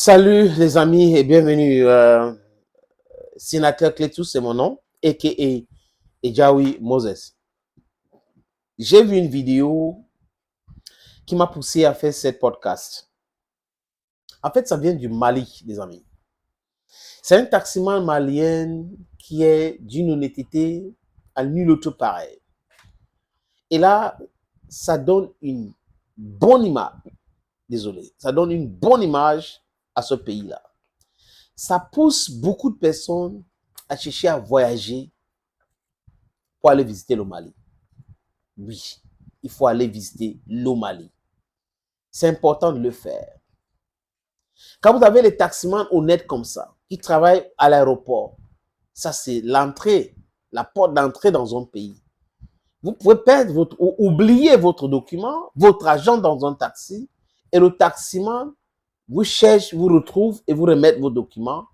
Salut les amis et bienvenue. Sénateur Clétus, c'est mon nom, a.k.a. Ejawi Moses. J'ai vu une vidéo qui m'a poussé à faire cette podcast. En fait, ça vient du Mali, les amis. C'est un taximan malien qui est d'une honnêteté à nul autre pareil. Et là, ça donne une bonne image. Désolé, ça donne une bonne image à ce pays-là. Ça pousse beaucoup de personnes à chercher à voyager pour aller visiter le Mali. Oui, il faut aller visiter le Mali. C'est important de le faire. Quand vous avez les taximans honnêtes comme ça, qui travaillent à l'aéroport, ça c'est l'entrée, la porte d'entrée dans un pays. Vous pouvez perdre oublier votre document, votre argent dans un taxi, et le taximan vous cherche, vous retrouve et vous remet vos documents,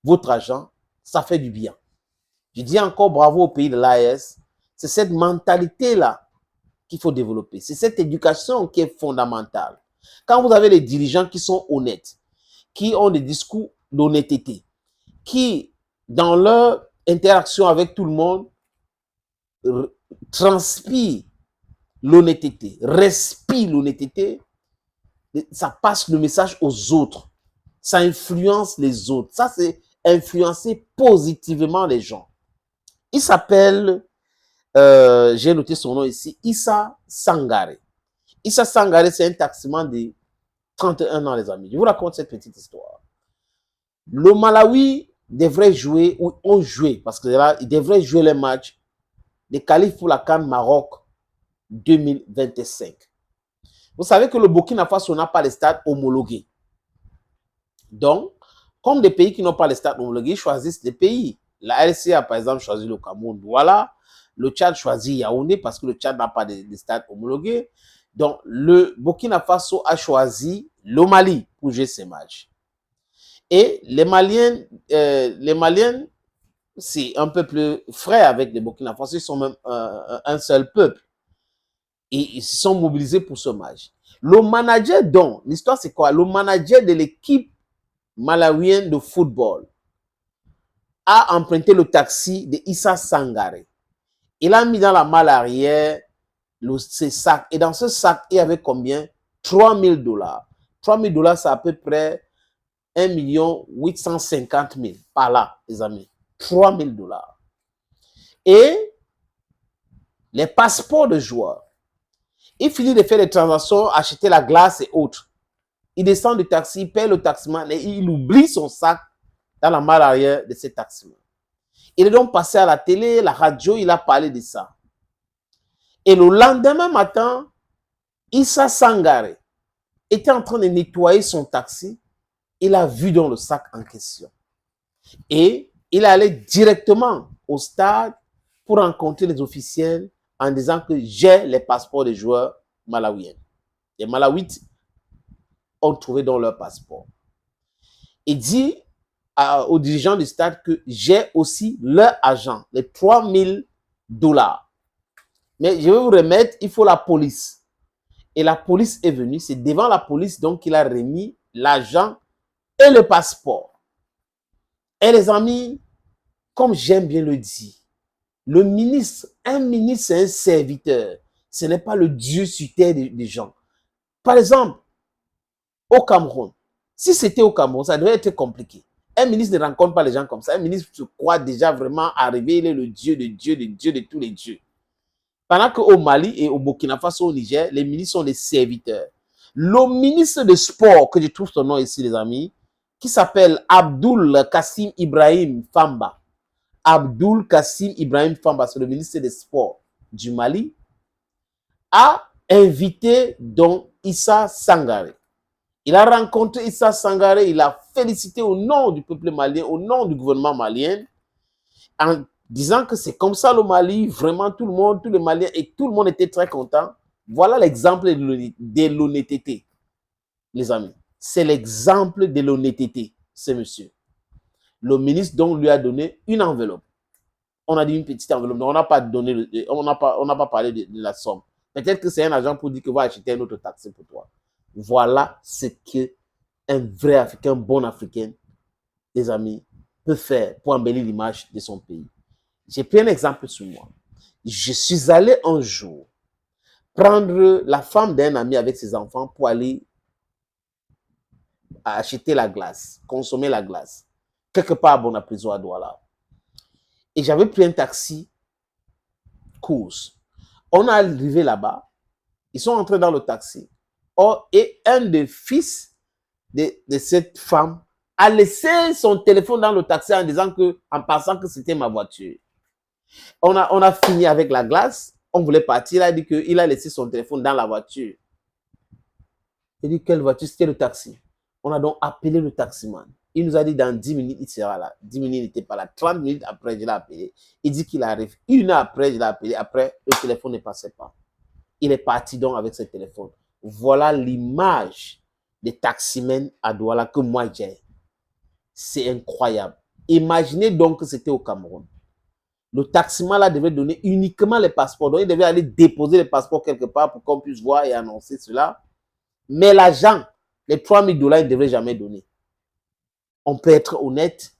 votre argent, ça fait du bien. Je dis encore bravo au pays de l'AES. C'est cette mentalité-là qu'il faut développer. C'est cette éducation qui est fondamentale. Quand vous avez les dirigeants qui sont honnêtes, qui ont des discours d'honnêteté, qui, dans leur interaction avec tout le monde, transpirent l'honnêteté, respirent l'honnêteté, ça passe le message aux autres. Ça influence les autres. Ça, c'est influencer positivement les gens. Il s'appelle, j'ai noté son nom ici, Issa Sangare. Issa Sangare, c'est un taximan de 31 ans, les amis. Je vous raconte cette petite histoire. Le Malawi devrait jouer, ou ont joué, parce que là, ils devraient jouer les matchs des qualifs pour la CAN Maroc 2025. Vous savez que le Burkina Faso n'a pas les stades homologués. Donc, comme des pays qui n'ont pas les stades homologués, ils choisissent des pays. La RCA, par exemple, choisit le Cameroun. Voilà. Le Tchad choisit Yaoundé parce que le Tchad n'a pas de stades homologués. Donc, le Burkina Faso a choisi le Mali pour jouer ces matchs. Et les Maliens, c'est un peu plus frais avec les Burkina Faso. Ils sont même un seul peuple. Et ils se sont mobilisés pour ce match. Le manager, donc, l'histoire c'est quoi? Le manager de l'équipe malawienne de football a emprunté le taxi de Issa Sangare. Il a mis dans la malle arrière ses sacs. Et dans ce sac, il y avait combien? 3000 $. 3000 $, c'est à peu près 1 850 000 par là, les amis. 3000 $. Et les passeports de joueurs. Il finit de faire les transactions, acheter la glace et autres. Il descend du taxi, il paye le taximan et il oublie son sac dans la malle arrière de ce taximan. Il est donc passé à la télé, la radio, il a parlé de ça. Et le lendemain matin, Issa Sangare était en train de nettoyer son taxi. Il a vu dans le sac en question. Et il est allé directement au stade pour rencontrer les officiels en disant que j'ai les passeports des joueurs malawiens. Les Malawites ont trouvé dans leur passeport. Il dit aux dirigeants du stade que j'ai aussi leur argent, les 3000 $. Mais je vais vous remettre, il faut la police. Et la police est venue, c'est devant la police donc qu'il a remis l'argent et le passeport. Et les amis, comme j'aime bien le dire, le ministre, un ministre c'est un serviteur. Ce n'est pas le Dieu sur terre des gens. Par exemple, au Cameroun, si c'était au Cameroun, ça devrait être compliqué. Un ministre ne rencontre pas les gens comme ça. Un ministre se croit déjà vraiment arrivé, il est le Dieu de Dieu, de Dieu de tous les dieux. Pendant qu'au Mali et au Burkina Faso, au Niger, les ministres sont des serviteurs. Le ministre de sport, que je trouve son nom ici, les amis, qui s'appelle Abdoul Kassim Ibrahim Famba. Abdoul Kassim Ibrahim Famba, c'est le ministre des Sports du Mali, a invité donc Issa Sangare. Il a rencontré Issa Sangare, il a félicité au nom du peuple malien, au nom du gouvernement malien, en disant que c'est comme ça le Mali, vraiment tout le monde, tous les Maliens, et tout le monde était très content. Voilà l'exemple de l'honnêteté, les amis. C'est l'exemple de l'honnêteté, ce monsieur. Le ministre donc lui a donné une enveloppe. On a dit une petite enveloppe, donc on n'a pas donné, on n'a pas parlé de la somme. Peut-être que c'est un agent pour dire que va acheter un autre taxi pour toi. Voilà ce que un vrai Africain, bon Africain, les amis, peut faire pour embellir l'image de son pays. J'ai pris un exemple sur moi. Je suis allé un jour prendre la femme d'un ami avec ses enfants pour aller acheter la glace, consommer la glace, quelque part à Bonaprison à Douala. Et j'avais pris un taxi course. On est arrivé là-bas, ils sont entrés dans le taxi. Oh, et un des fils de cette femme a laissé son téléphone dans le taxi en disant que, en pensant que c'était ma voiture. On a fini avec la glace, on voulait partir, il a dit qu'il a laissé son téléphone dans la voiture. Il dit, quelle voiture? C'était le taxi. On a donc appelé le taximan. Il nous a dit, dans 10 minutes, il sera là. 10 minutes, il n'était pas là. 30 minutes après, je l'ai appelé. Il dit qu'il arrive. 1 heure après, je l'ai appelé. Après, le téléphone ne passait pas. Il est parti donc avec ce téléphone. Voilà l'image des taximens à Douala que moi j'ai. C'est incroyable. Imaginez donc que c'était au Cameroun. Le taximan là devait donner uniquement les passeports. Donc il devait aller déposer les passeports quelque part pour qu'on puisse voir et annoncer cela. Mais l'argent, les 3000 $, il ne devrait jamais donner. On peut être honnête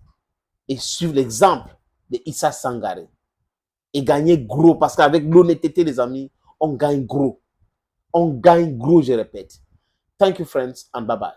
et suivre l'exemple de Issa Sangaré et gagner gros parce qu'avec l'honnêteté, les amis, on gagne gros. On gagne gros, je répète. Thank you, friends, and bye-bye.